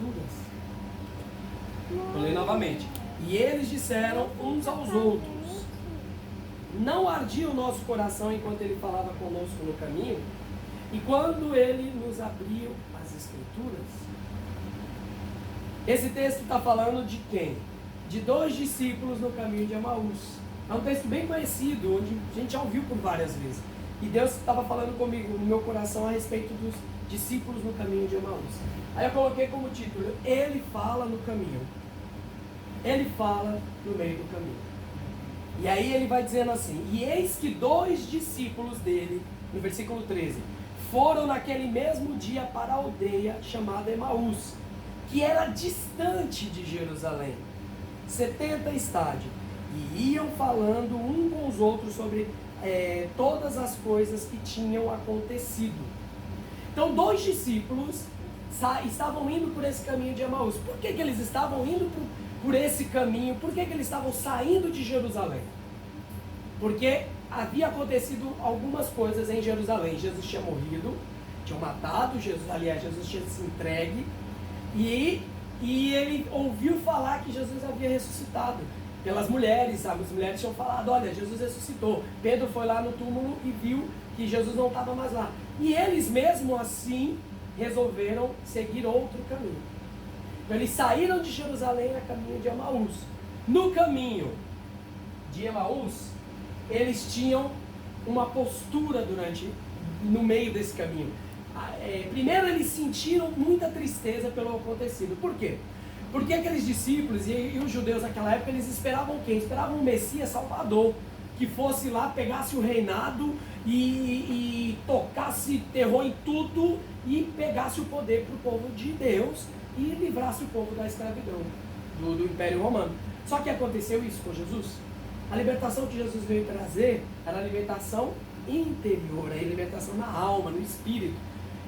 Escrituras. Vou ler novamente. E eles disseram uns aos outros: não ardia o nosso coração enquanto ele falava conosco no caminho? E quando ele nos abriu as Escrituras? Esse texto está falando de quem? De 2 discípulos no caminho de Emaús. É um texto bem conhecido, onde a gente já ouviu por várias vezes. E Deus estava falando comigo, no meu coração, a respeito dos discípulos no caminho de Emaús. Aí eu coloquei como título: Ele fala no caminho. Ele fala no meio do caminho. E aí ele vai dizendo assim: e eis que 2 discípulos dele, no versículo 13, foram naquele mesmo dia para a aldeia chamada Emaús, que era distante de Jerusalém, 70 estádios, e iam falando um com os outros sobre todas as coisas que tinham acontecido. Então 2 discípulos estavam indo por esse caminho de Emaús. Por que eles estavam indo por esse caminho? Por que eles estavam saindo de Jerusalém? Porque havia acontecido algumas coisas em Jerusalém. Jesus tinha morrido, tinham matado Jesus, aliás, Jesus tinha se entregue, e ele ouviu falar que Jesus havia ressuscitado pelas mulheres, sabe? As mulheres tinham falado: olha, Jesus ressuscitou. Pedro foi lá no túmulo e viu que Jesus não estava mais lá. E eles mesmo assim resolveram seguir outro caminho. Então eles saíram de Jerusalém a caminho de Emaús. No caminho de Emaús, eles tinham uma postura no meio desse caminho. Primeiro eles sentiram muita tristeza pelo acontecido. Por quê? Porque aqueles discípulos e os judeus naquela época, eles esperavam quem? Esperavam um Messias Salvador, que fosse lá, pegasse o reinado e tocasse terror em tudo e pegasse o poder para o povo de Deus e livrasse o povo da escravidão do Império Romano. Só que aconteceu isso com Jesus. A libertação que Jesus veio trazer era a libertação interior, a libertação na alma, no espírito.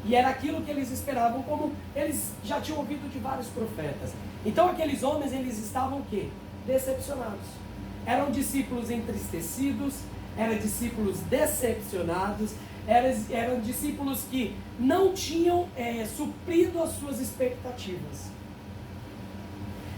E era aquilo que eles esperavam, como eles já tinham ouvido de vários profetas. Então aqueles homens, eles estavam o quê? Decepcionados. Eram discípulos entristecidos, eram discípulos decepcionados, eram discípulos que não tinham suprido as suas expectativas.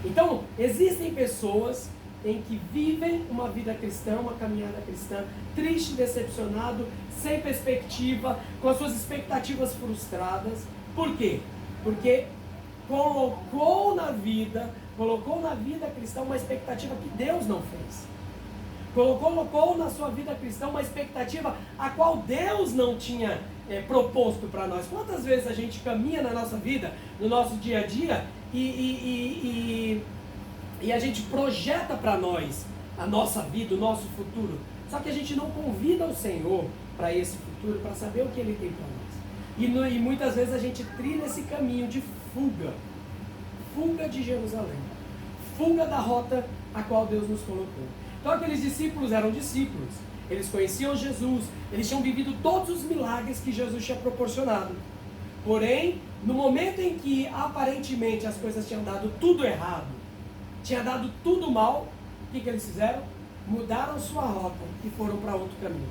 Então, existem pessoas em que vivem uma vida cristã, uma caminhada cristã, triste, decepcionado, sem perspectiva, com as suas expectativas frustradas. Por quê? Porque colocou na vida cristã uma expectativa que Deus não fez. Colocou na sua vida cristã uma expectativa a qual Deus não tinha proposto para nós. Quantas vezes a gente caminha na nossa vida, no nosso dia a dia, e a gente projeta para nós a nossa vida, o nosso futuro. Só que a gente não convida o Senhor para esse futuro, para saber o que Ele tem para nós. E muitas vezes a gente trilha esse caminho de fuga de Jerusalém, fuga da rota a qual Deus nos colocou. Então aqueles discípulos eram discípulos, eles conheciam Jesus, eles tinham vivido todos os milagres que Jesus tinha proporcionado. Porém, no momento em que aparentemente as coisas tinham dado tudo errado, tinha dado tudo mal, o que eles fizeram? Mudaram sua rota e foram para outro caminho.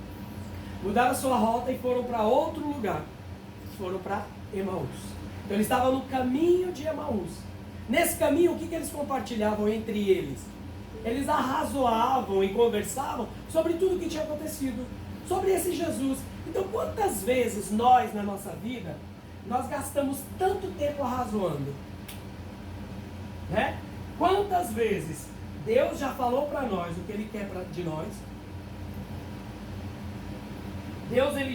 Mudaram sua rota e foram para outro lugar. Foram para Emaús. Então eles estavam no caminho de Emaús. Nesse caminho, o que eles compartilhavam entre eles? Eles arrazoavam e conversavam sobre tudo o que tinha acontecido, sobre esse Jesus. Então quantas vezes nós, na nossa vida, nós gastamos tanto tempo arrazoando? Né? Quantas vezes Deus já falou para nós o que Ele quer de nós? Deus ele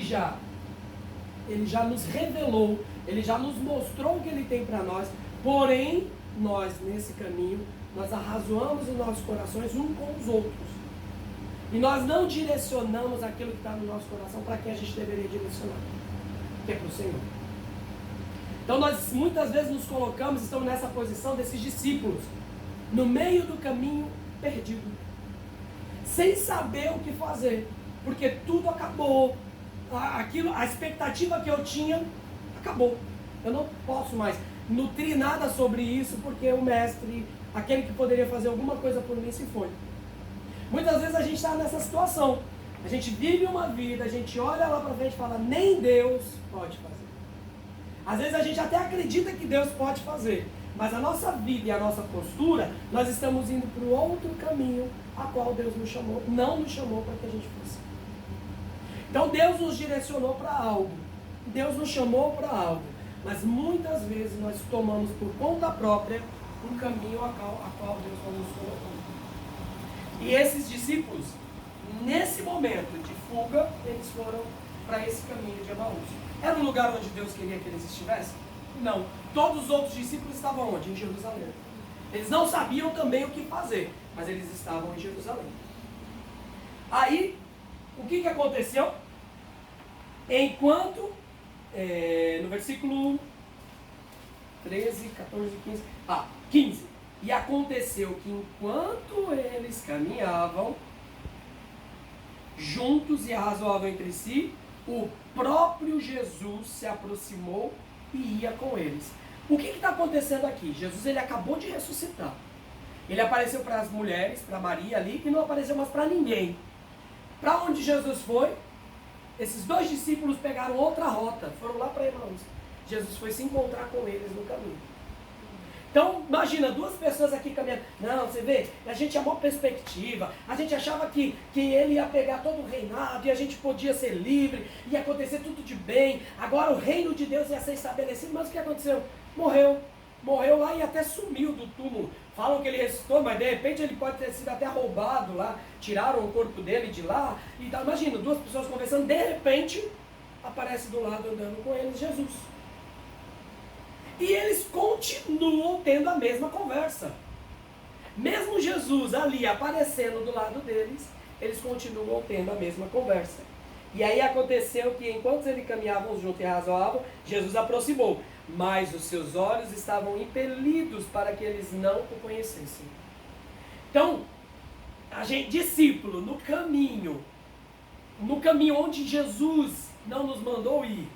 já nos revelou, Ele já nos mostrou o que Ele tem para nós. Porém, nós nesse caminho, nós arrazoamos os nossos corações uns com os outros. E nós não direcionamos aquilo que está no nosso coração para quem a gente deveria direcionar, que é para o Senhor. Então nós muitas vezes nos colocamos, estamos nessa posição desses discípulos, no meio do caminho perdido, sem saber o que fazer, porque tudo acabou, a expectativa que eu tinha acabou, eu não posso mais nutrir nada sobre isso, porque o mestre, aquele que poderia fazer alguma coisa por mim, se foi. Muitas vezes a gente está nessa situação, a gente vive uma vida, a gente olha lá para frente e fala, nem Deus pode fazer. Às vezes a gente até acredita que Deus pode fazer, Mas a nossa vida e a nossa postura, nós estamos indo para o outro caminho a qual Deus nos chamou, não nos chamou para que a gente fosse. Então Deus nos direcionou para algo, Deus nos chamou para algo, mas muitas vezes nós tomamos por conta própria um caminho a qual Deus não nos colocou. E esses discípulos, nesse momento de fuga, eles foram para esse caminho de Emaús. Era um lugar onde Deus queria que eles estivessem? Não. Todos os outros discípulos estavam onde? Em Jerusalém. Eles não sabiam também o que fazer, mas eles estavam em Jerusalém. Aí, o que aconteceu? Enquanto, no versículo 13, 14, 15, 15. E aconteceu que enquanto eles caminhavam juntos e arrazoavam entre si, o próprio Jesus se aproximou e ia com eles. O que está acontecendo aqui? Jesus, ele acabou de ressuscitar. Ele apareceu para as mulheres, para Maria ali, e não apareceu mais para ninguém. Para onde Jesus foi? Esses dois discípulos pegaram outra rota, foram lá para Emaús. Jesus foi se encontrar com eles no caminho. Então, imagina, duas pessoas aqui caminhando. Não, você vê, a gente tinha uma perspectiva, a gente achava que ele ia pegar todo o reinado e a gente podia ser livre, ia acontecer tudo de bem, agora o reino de Deus ia ser estabelecido, mas o que aconteceu? Morreu lá e até sumiu do túmulo. Falam que ele ressuscitou, mas de repente ele pode ter sido até roubado lá, tiraram o corpo dele de lá. Então, imagina, duas pessoas conversando, de repente aparece do lado andando com eles Jesus. E eles continuam tendo a mesma conversa. Mesmo Jesus ali aparecendo do lado deles, eles continuam tendo a mesma conversa. E aí aconteceu que enquanto eles caminhavam juntos e arrazoavam, Jesus aproximou. Mas os seus olhos estavam impelidos para que eles não o conhecessem. Então, discípulo, no caminho onde Jesus não nos mandou ir,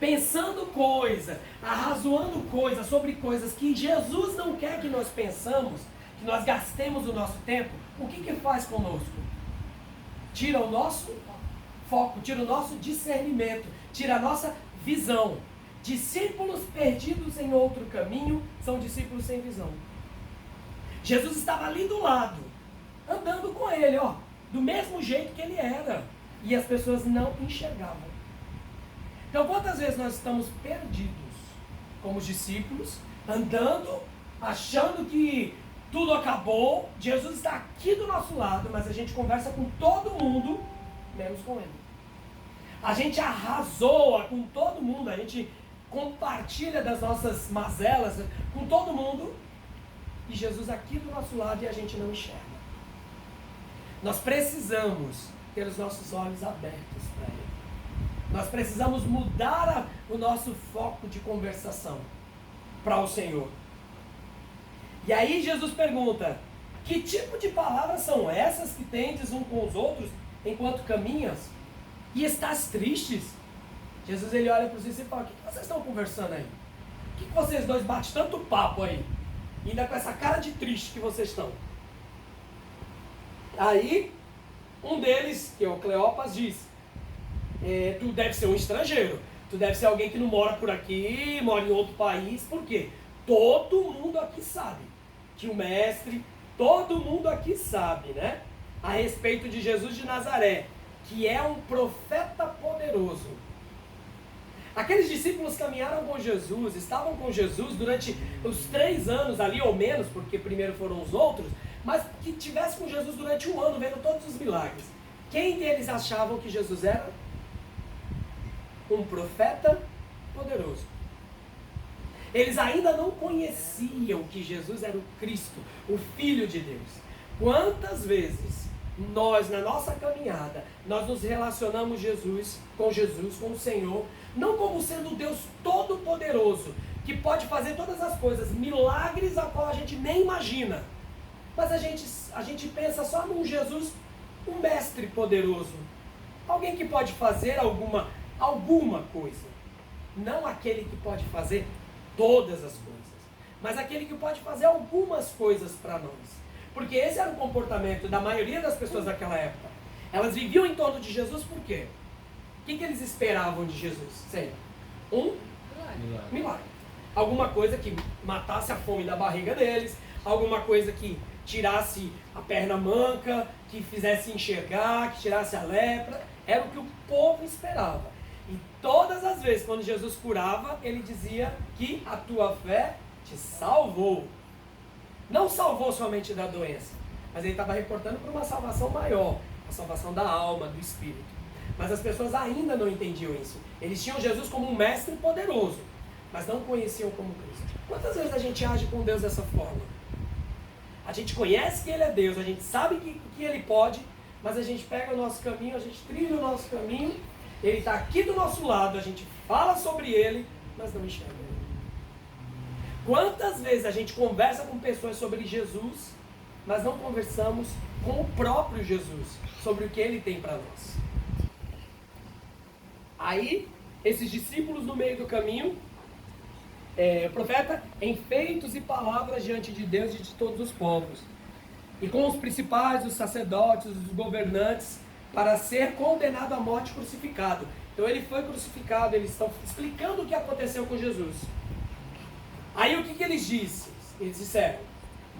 pensando coisas, arrazoando coisas sobre coisas que Jesus não quer que nós pensamos, que nós gastemos o nosso tempo, o que faz conosco? Tira o nosso foco, tira o nosso discernimento, tira a nossa visão. Discípulos perdidos em outro caminho são discípulos sem visão. Jesus estava ali do lado, andando com ele, do mesmo jeito que ele era, e as pessoas não enxergavam. Então, quantas vezes nós estamos perdidos como discípulos, andando, achando que tudo acabou, Jesus está aqui do nosso lado, mas a gente conversa com todo mundo, menos com ele. A gente arrasoa com todo mundo, a gente compartilha das nossas mazelas com todo mundo, e Jesus aqui do nosso lado e a gente não enxerga. Nós precisamos ter os nossos olhos abertos para ele. Nós precisamos mudar o nosso foco de conversação para o Senhor. E aí Jesus pergunta: que tipo de palavras são essas que tendes um com os outros enquanto caminhas? E estás tristes? Jesus, ele olha para os discípulos e fala: o que vocês estão conversando aí? O que vocês dois batem tanto papo aí? Ainda com essa cara de triste que vocês estão. Aí, um deles, que é o Cleopas, diz: tu deve ser um estrangeiro, tu deve ser alguém que não mora por aqui, mora em outro país. Por quê? Todo mundo aqui sabe que o mestre, todo mundo aqui sabe, né? A respeito de Jesus de Nazaré, que é um profeta poderoso. Aqueles discípulos caminharam com Jesus, estavam com Jesus durante os 3 anos ali, ou menos, porque primeiro foram os outros, mas que tivesse com Jesus durante 1 ano, vendo todos os milagres. Quem deles achavam que Jesus era? Um profeta poderoso. Eles ainda não conheciam que Jesus era o Cristo, o Filho de Deus. Quantas vezes nós, na nossa caminhada, nós nos relacionamos com o Senhor, não como sendo o Deus Todo-Poderoso, que pode fazer todas as coisas, milagres a qual a gente nem imagina. Mas a gente pensa só num Jesus, um mestre poderoso. Alguém que pode fazer alguma coisa. Não aquele que pode fazer todas as coisas, mas aquele que pode fazer algumas coisas para nós. Porque esse era o comportamento da maioria das pessoas daquela época. Elas viviam em torno de Jesus por quê? O que eles esperavam de Jesus? Sempre um milagre. alguma coisa que matasse a fome da barriga deles, alguma coisa que tirasse a perna manca, que fizesse enxergar, que tirasse a lepra. Era o que o povo esperava. E todas as vezes quando Jesus curava, ele dizia que a tua fé te salvou. Não salvou somente da doença, mas ele estava reportando para uma salvação maior, a salvação da alma, do espírito. Mas as pessoas ainda não entendiam isso. Eles tinham Jesus como um mestre poderoso, mas não conheciam como Cristo. Quantas vezes a gente age com Deus dessa forma? A gente conhece que Ele é Deus, a gente sabe que Ele pode, mas a gente pega o nosso caminho, a gente trilha o nosso caminho, Ele está aqui do nosso lado, a gente fala sobre Ele, mas não enxerga Ele. Quantas vezes a gente conversa com pessoas sobre Jesus, mas não conversamos com o próprio Jesus, sobre o que Ele tem para nós? Aí, esses discípulos no meio do caminho, o profeta, em feitos e palavras diante de Deus e de todos os povos, e com os principais, os sacerdotes, os governantes, para ser condenado à morte crucificado. Então ele foi crucificado, eles estão explicando o que aconteceu com Jesus. Aí o que eles disseram? Eles disseram,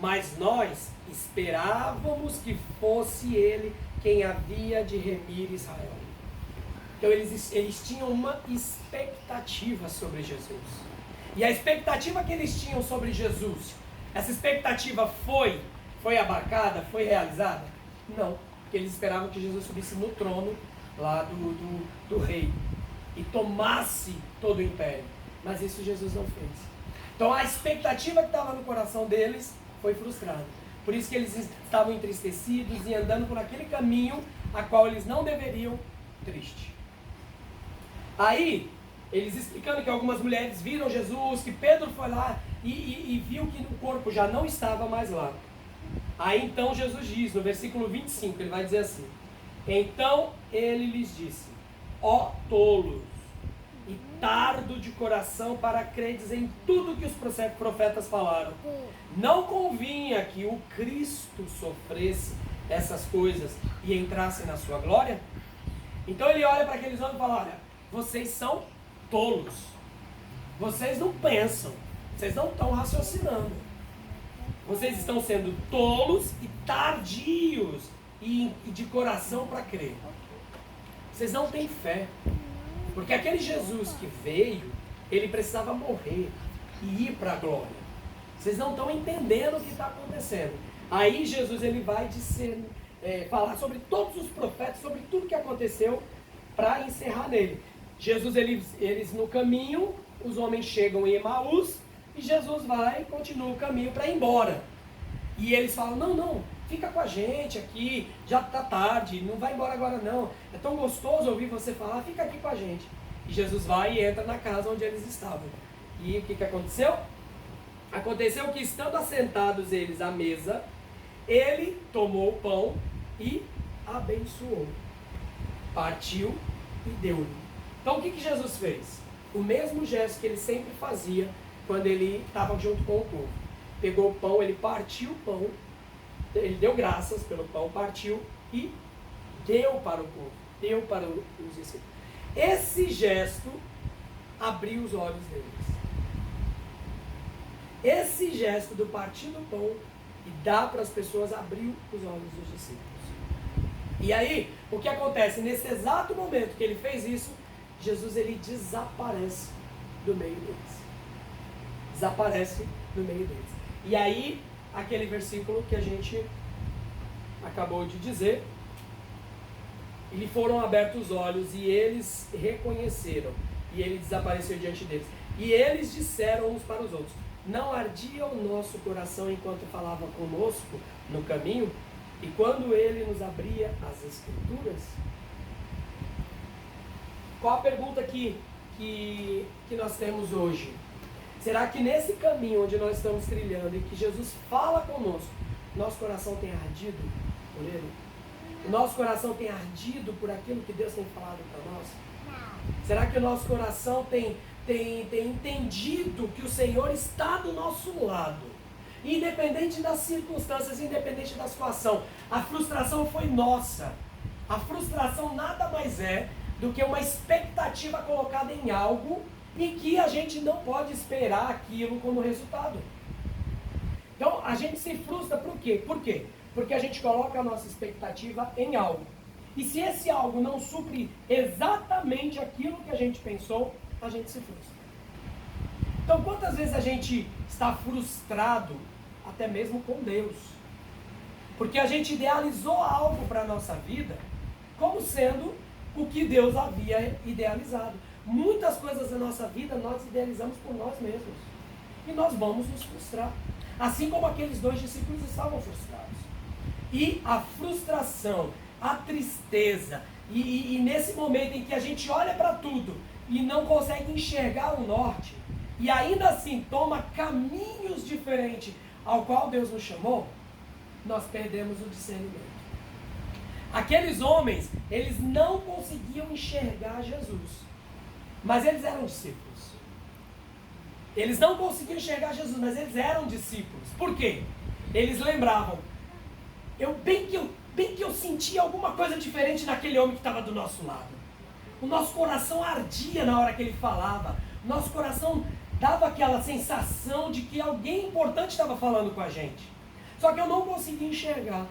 mas nós esperávamos que fosse ele quem havia de remir Israel. Então eles tinham uma expectativa sobre Jesus. E a expectativa que eles tinham sobre Jesus, essa expectativa foi abarcada, foi realizada? Não, porque eles esperavam que Jesus subisse no trono lá do rei e tomasse todo o império. Mas isso Jesus não fez. Então a expectativa que estava no coração deles foi frustrada. Por isso que eles estavam entristecidos e andando por aquele caminho a qual eles não deveriam, triste. Aí, eles explicando que algumas mulheres viram Jesus, que Pedro foi lá e viu que o corpo já não estava mais lá. Aí então Jesus diz, no versículo 25, ele vai dizer assim, então ele lhes disse, ó tolos, e tardo de coração para credes em tudo que os profetas falaram. Não convinha que o Cristo sofresse essas coisas e entrasse na sua glória? Então ele olha para aqueles homens e fala, olha, vocês são tolos. Vocês não pensam. Vocês não estão raciocinando. Vocês estão sendo tolos e tardios e de coração para crer. Vocês não têm fé. Porque aquele Jesus que veio, ele precisava morrer e ir para a glória. Vocês não estão entendendo o que está acontecendo. Aí Jesus ele vai falar sobre todos os profetas, sobre tudo que aconteceu para encerrar nele. Jesus, eles no caminho, os homens chegam em Emaús e Jesus vai e continua o caminho para ir embora. E eles falam, não, fica com a gente aqui, já está tarde, não vai embora agora não. É tão gostoso ouvir você falar, fica aqui com a gente. E Jesus vai e entra na casa onde eles estavam. E o que aconteceu? Aconteceu que estando assentados eles à mesa, ele tomou o pão e abençoou. Partiu e deu-lhe. Então o que Jesus fez? O mesmo gesto que ele sempre fazia quando ele estava junto com o povo. Pegou o pão, ele partiu o pão, ele deu graças pelo pão, partiu e deu para o povo, deu para os discípulos. Esse gesto abriu os olhos deles. Esse gesto do partir do pão e dar para as pessoas abriu os olhos dos discípulos. E aí, o que acontece? Nesse exato momento que ele fez isso, Jesus ele desaparece do meio deles. Desaparece do meio deles. E aí, aquele versículo que a gente acabou de dizer, e lhe foram abertos os olhos e eles reconheceram. E ele desapareceu diante deles. E eles disseram uns para os outros, não ardia o nosso coração enquanto falava conosco no caminho? E quando ele nos abria as Escrituras? Qual a pergunta que nós temos hoje? Será que nesse caminho onde nós estamos trilhando e que Jesus fala conosco, nosso coração tem ardido por Ele? O nosso coração tem ardido por aquilo que Deus tem falado para nós? Não. Será que o nosso coração tem entendido que o Senhor está do nosso lado? Independente das circunstâncias, independente da situação. A frustração foi nossa. A frustração nada mais é do que uma expectativa colocada em algo e que a gente não pode esperar aquilo como resultado. Então a gente se frustra por quê? Por quê? Porque a gente coloca a nossa expectativa em algo. E se esse algo não supre exatamente aquilo que a gente pensou, a gente se frustra. Então quantas vezes a gente está frustrado, até mesmo com Deus? Porque a gente idealizou algo para a nossa vida como sendo o que Deus havia idealizado. Muitas coisas da nossa vida nós idealizamos por nós mesmos. E nós vamos nos frustrar. Assim como aqueles 2 discípulos estavam frustrados. E a frustração, a tristeza, e nesse momento em que a gente olha para tudo e não consegue enxergar o norte, e ainda assim toma caminhos diferentes ao qual Deus nos chamou, nós perdemos o discernimento. Aqueles homens, eles não conseguiam enxergar Jesus, mas eles eram discípulos. Eles não conseguiam enxergar Jesus, mas eles eram discípulos. Por quê? Eles lembravam, bem que eu sentia alguma coisa diferente naquele homem que estava do nosso lado. O nosso coração ardia na hora que ele falava. O nosso coração dava aquela sensação de que alguém importante estava falando com a gente. Só que eu não conseguia enxergar.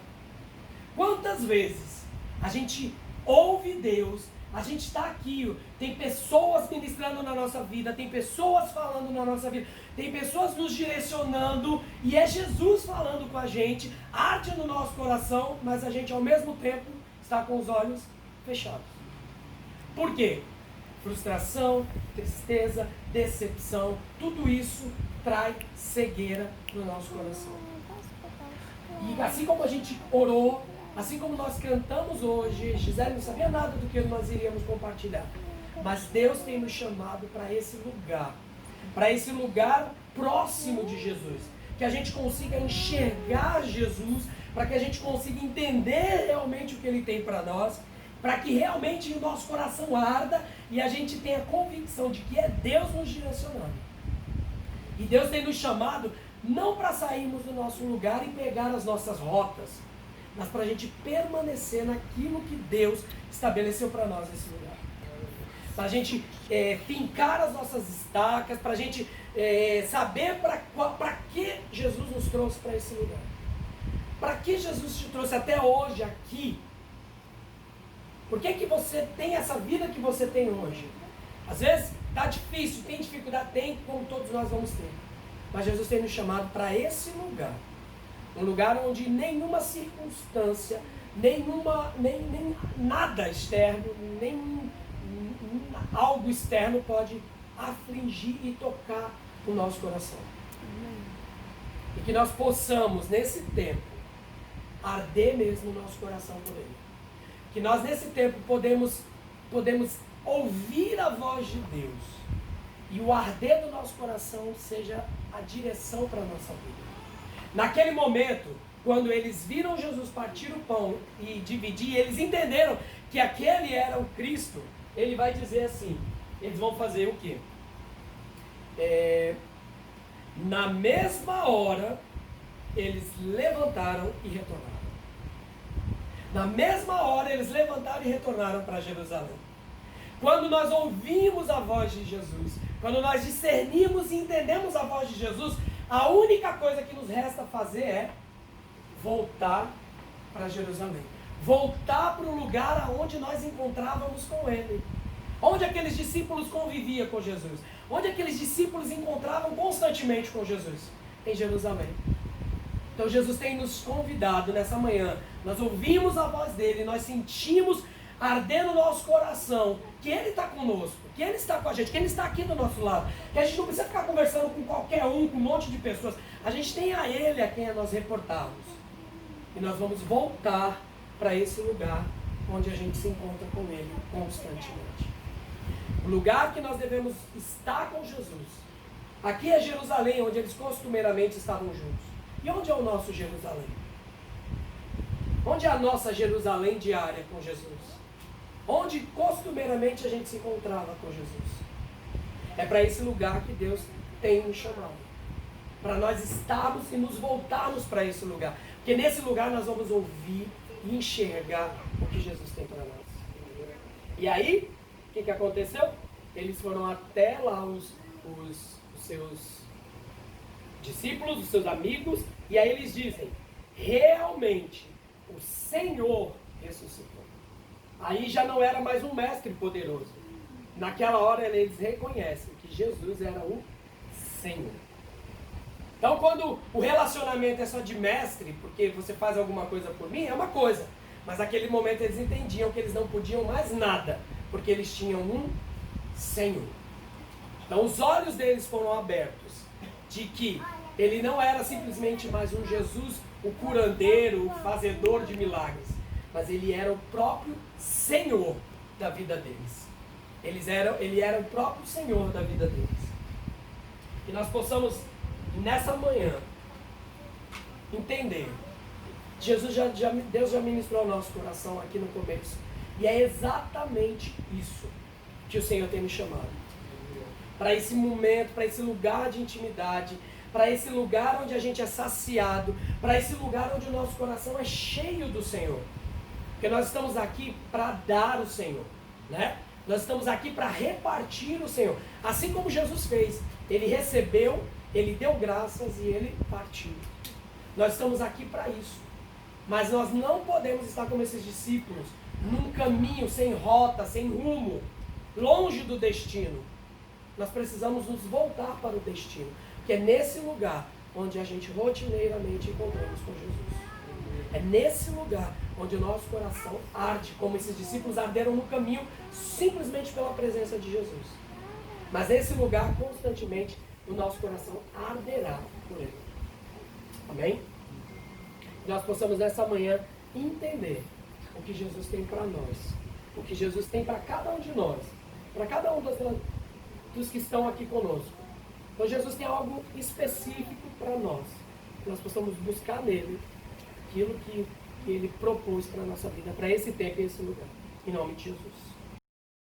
Quantas vezes a gente ouve Deus, a gente está aqui, tem pessoas ministrando na nossa vida, tem pessoas falando na nossa vida, tem pessoas nos direcionando, e é Jesus falando com a gente, arde no nosso coração, mas a gente ao mesmo tempo está com os olhos fechados. Por quê? Frustração, tristeza, decepção, tudo isso traz cegueira no nosso coração. E assim como a gente orou, assim como nós cantamos hoje, Gisele não sabia nada do que nós iríamos compartilhar. Mas Deus tem nos chamado para esse lugar próximo de Jesus. Que a gente consiga enxergar Jesus, para que a gente consiga entender realmente o que Ele tem para nós, para que realmente o nosso coração arda e a gente tenha convicção de que é Deus nos direcionando. E Deus tem nos chamado não para sairmos do nosso lugar e pegar as nossas rotas, mas para a gente permanecer naquilo que Deus estabeleceu para nós nesse lugar. Para a gente fincar as nossas estacas, para a gente saber para que Jesus nos trouxe para esse lugar. Para que Jesus te trouxe até hoje aqui? Por que você tem essa vida que você tem hoje? Às vezes está difícil, tem dificuldade, tem, como todos nós vamos ter. Mas Jesus tem nos chamado para esse lugar. Um lugar onde nenhuma circunstância, nem nada externo, nem algo externo pode afligir e tocar o nosso coração. E que nós possamos, nesse tempo, arder mesmo o nosso coração por Ele. Que nós, nesse tempo, podemos ouvir a voz de Deus. E o arder do nosso coração seja a direção para a nossa vida. Naquele momento, quando eles viram Jesus partir o pão e dividir, eles entenderam que aquele era o Cristo. Ele vai dizer assim, eles vão fazer o quê? Na mesma hora, eles levantaram e retornaram. Na mesma hora, eles levantaram e retornaram para Jerusalém. Quando nós ouvimos a voz de Jesus, quando nós discernimos e entendemos a voz de Jesus, a única coisa que nos resta fazer é voltar para Jerusalém. Voltar para o lugar onde nós encontrávamos com Ele. Onde aqueles discípulos conviviam com Jesus. Onde aqueles discípulos encontravam constantemente com Jesus. Em Jerusalém. Então Jesus tem nos convidado nessa manhã. Nós ouvimos a voz dEle, nós sentimos arder no nosso coração que Ele está conosco, que Ele está com a gente, que Ele está aqui do nosso lado. Que a gente não precisa ficar conversando com qualquer um, com um monte de pessoas. A gente tem a Ele a quem nós reportamos. E nós vamos voltar para esse lugar onde a gente se encontra com Ele constantemente. O lugar que nós devemos estar com Jesus. Aqui é Jerusalém, onde eles costumeiramente estavam juntos. E onde é o nosso Jerusalém? Onde é a nossa Jerusalém diária com Jesus? Onde costumeiramente a gente se encontrava com Jesus? É para esse lugar que Deus tem nos chamado. Para nós estarmos e nos voltarmos para esse lugar. Porque nesse lugar nós vamos ouvir e enxergar o que Jesus tem para nós. E aí, o que aconteceu? eles foram até lá os seus discípulos, os seus amigos, e aí eles dizem, realmente, o Senhor ressuscitou. Aí já não era mais um mestre poderoso. Naquela hora eles reconhecem que Jesus era o Senhor. Então quando o relacionamento é só de mestre, porque você faz alguma coisa por mim, é uma coisa. Mas naquele momento eles entendiam que eles não podiam mais nada, porque eles tinham um Senhor. Então os olhos deles foram abertos, de que ele não era simplesmente mais um Jesus, o curandeiro, o fazedor de milagres, mas ele era o próprio Senhor da vida deles. Ele era o próprio Senhor da vida deles. Que nós possamos, nessa manhã, entender. Deus já ministrou ao nosso coração aqui no começo. E é exatamente isso que o Senhor tem me chamado. Para esse momento, para esse lugar de intimidade, para esse lugar onde a gente é saciado, para esse lugar onde o nosso coração é cheio do Senhor. Porque nós estamos aqui para dar o Senhor, né? Nós estamos aqui para repartir o Senhor. Assim como Jesus fez. Ele recebeu, ele deu graças e ele partiu. Nós estamos aqui para isso. Mas nós não podemos estar como esses discípulos, num caminho sem rota, sem rumo, longe do destino. Nós precisamos nos voltar para o destino. Porque é nesse lugar onde a gente rotineiramente encontramos com Jesus. É nesse lugar onde o nosso coração arde, como esses discípulos arderam no caminho, simplesmente pela presença de Jesus. Mas nesse lugar, constantemente, o nosso coração arderá por Ele. Amém? Que nós possamos nessa manhã entender o que Jesus tem para nós. O que Jesus tem para cada um de nós. Para cada um dos que estão aqui conosco. Então Jesus tem algo específico para nós. Que nós possamos buscar nele aquilo que Ele propôs para a nossa vida, para esse tempo e esse lugar. Em nome de Jesus.